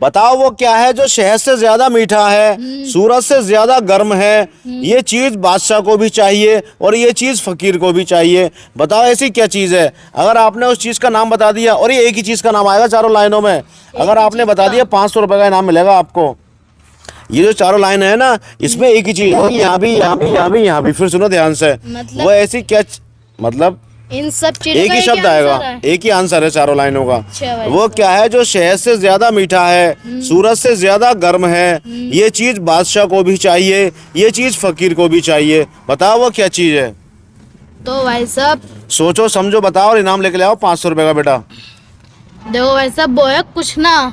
बताओ वो क्या है जो शहद से ज्यादा मीठा है, सूरज से ज्यादा गर्म है। ये चीज बादशाह को भी चाहिए और ये चीज फकीर को भी चाहिए। बताओ ऐसी क्या चीज है। अगर आपने उस चीज का नाम बता दिया, और ये एक ही चीज का नाम आएगा चारों लाइनों में, अगर आपने बता दिया 500 रुपए का इनाम मिलेगा आपको। ये जो चारों लाइन है ना, इसमें एक ही चीज, यहाँ भी यहाँ भी यहाँ भी यहाँ भी। फिर सुनो ध्यान से, वो ऐसी क्या मतलब इन सब चीजों एक का ही शब्द आएगा, एक ही आंसर है चारों लाइनों का। वो क्या है जो शहद से ज्यादा मीठा है, सूरज से ज्यादा गर्म है। ये चीज बादशाह को भी चाहिए, ये चीज फकीर को भी चाहिए। बताओ वो क्या चीज है। तो भाई साहब सोचो समझो बताओ और इनाम लेके ले आओ 500 रुपए का। बेटा देखो भाई साहब, वो है कुछ ना।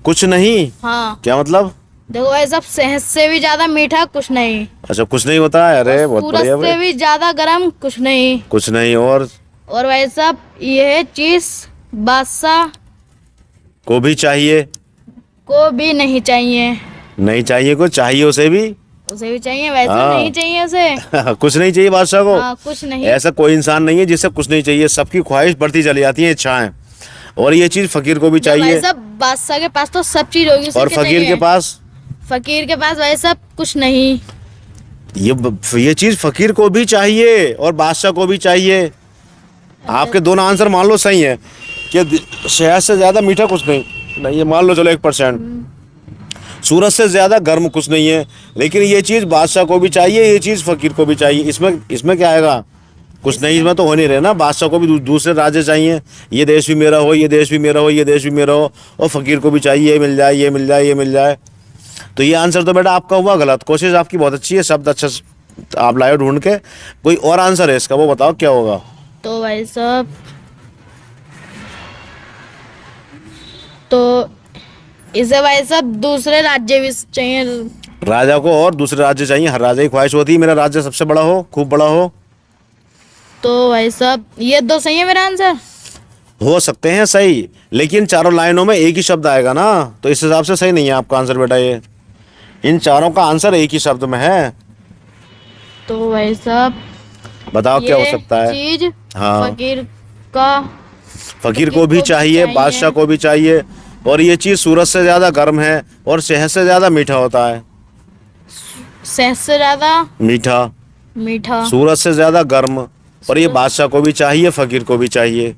कुछ नहीं? हाँ क्या मतलब? देखो भाई साहब, शहद से भी ज्यादा मीठा कुछ नहीं, अच्छा कुछ नहीं होता है। अरे बहुत सूरज बढ़िया से भाई। भी ज्यादा गर्म कुछ नहीं। कुछ नहीं और भाई साहब यह चीज बादशाह को भी चाहिए, को भी नहीं चाहिए। नहीं चाहिए को चाहिए उसे भी। उसे भी चाहिए, वैसे हाँ। नहीं चाहिए उसे। कुछ नहीं चाहिए बादशाह को। हाँ, कुछ नहीं। ऐसा कोई इंसान नहीं है जिसे कुछ नहीं चाहिए। सबकी ख्वाहिश बढ़ती चली जाती है, इच्छाएं। और ये चीज फकीर को भी भाई चाहिए। साहब बादशाह के पास तो सब चीज होगी, उसे और क्या फकीर चाहिए? के पास, फकीर के पास भाई साहब कुछ नहीं। ये चीज फकीर को भी चाहिए और बादशाह को भी चाहिए। आपके दोनों आंसर मान लो सही है कि शहद से ज्यादा मीठा कुछ नहीं ये मान लो, चलो 1%। सूरज से ज्यादा गर्म कुछ नहीं है, लेकिन ये चीज बादशाह को भी चाहिए, ये चीज फकीर को भी चाहिए। इसमें क्या आएगा? कुछ नहीं। इसमें तो हो नहीं रहे ना। बादशाह को भी दूसरे राज्य चाहिए, ये देश भी मेरा हो, ये देश भी मेरा हो, ये देश भी मेरा हो। और फकीर को भी चाहिए ये मिल जाए, ये मिल जाए, ये मिल जाए। तो ये आंसर तो बेटा आपका हुआ गलत। कोशिश आपकी बहुत अच्छी है, शब्द अच्छा आप लाए ढूंढ के। कोई और आंसर है इसका, वो बताओ क्या होगा। तो भाई साहब तो इसे भाई साहब दूसरे राज्य भी चाहिए। राजा को और दूसरे राज्य चाहिए। हर राजा की ख्वाहिश होती है मेरा राज्य सबसे बड़ा हो, खूब बड़ा हो। तो भाई साहब ये दो सही है मेरा आंसर। हो सकते हैं सही, लेकिन चारों लाइनों में एक ही शब्द आएगा ना, तो इस हिसाब से सही नहीं है आपका आंसर बेटा। ये इन चारों का आंसर एक ही शब्द में है। तो भाई साहब बताओ क्या हो सकता है। चीज हाँ। फकीर को भी चाहिए, बादशाह को भी चाहिए। और ये चीज सूरज से ज्यादा गर्म है और शहद से ज्यादा मीठा होता है। शहद से ज्यादा मीठा, सूरज से ज्यादा गर्म। और ये बादशाह को भी चाहिए, फकीर को भी चाहिए।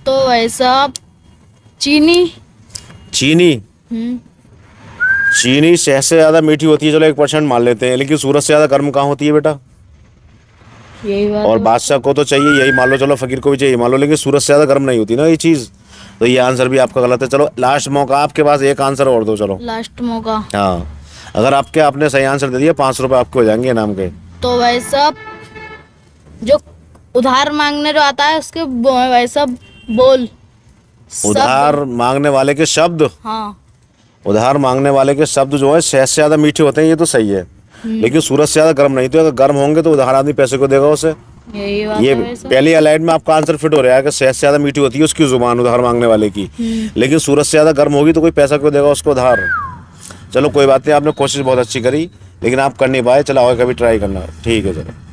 तो भाई साहब चीनी। चीनी शहद से ज्यादा मीठी होती है, चलो 1% मान लेते हैं, लेकिन सूरज से ज्यादा गर्म कहाँ होती है बेटा? यही बात। और बादशाह को तो चाहिए, यही मान लो, चलो फकीर को भी चाहिए मान लो, लेकिन सूरज से ज्यादा गर्म नहीं होती ना ये चीज। तो ये आंसर भी आपका गलत है। चलो लास्ट मौका आपके पास, एक आंसर और दो। चलो लास्ट मौका। हाँ, अगर आपने सही आंसर दे दिया 500 रुपये आपके हो जाएंगे इनाम के। तो भाई साहब जो उधार मांगने जो आता है उसके भाई साहब बोल। उधार मांगने वाले के शब्द। हाँ। उधार मांगने वाले के शब्द जो है शहद से ज्यादा मीठे होते हैं, ये तो सही है। लेकिन सूरज से ज्यादा गर्म नहीं। तो अगर गर्म होंगे तो उधार आदमी पैसे को देगा उसे। यही बात ये है भाई साहब। पहली लाइन में आपका आंसर फिट हो रहा है कि शहद से ज्यादा मीठी होती है उसकी जुबान, उधार मांगने वाले की। लेकिन सूरज से ज्यादा गर्म होगी तो कोई पैसा क्यों देगा उसको उधार। चलो कोई बात नहीं, आपने कोशिश बहुत अच्छी करी, लेकिन आप कर नहीं पाए। चलो और कभी ट्राई करना। ठीक है चलो।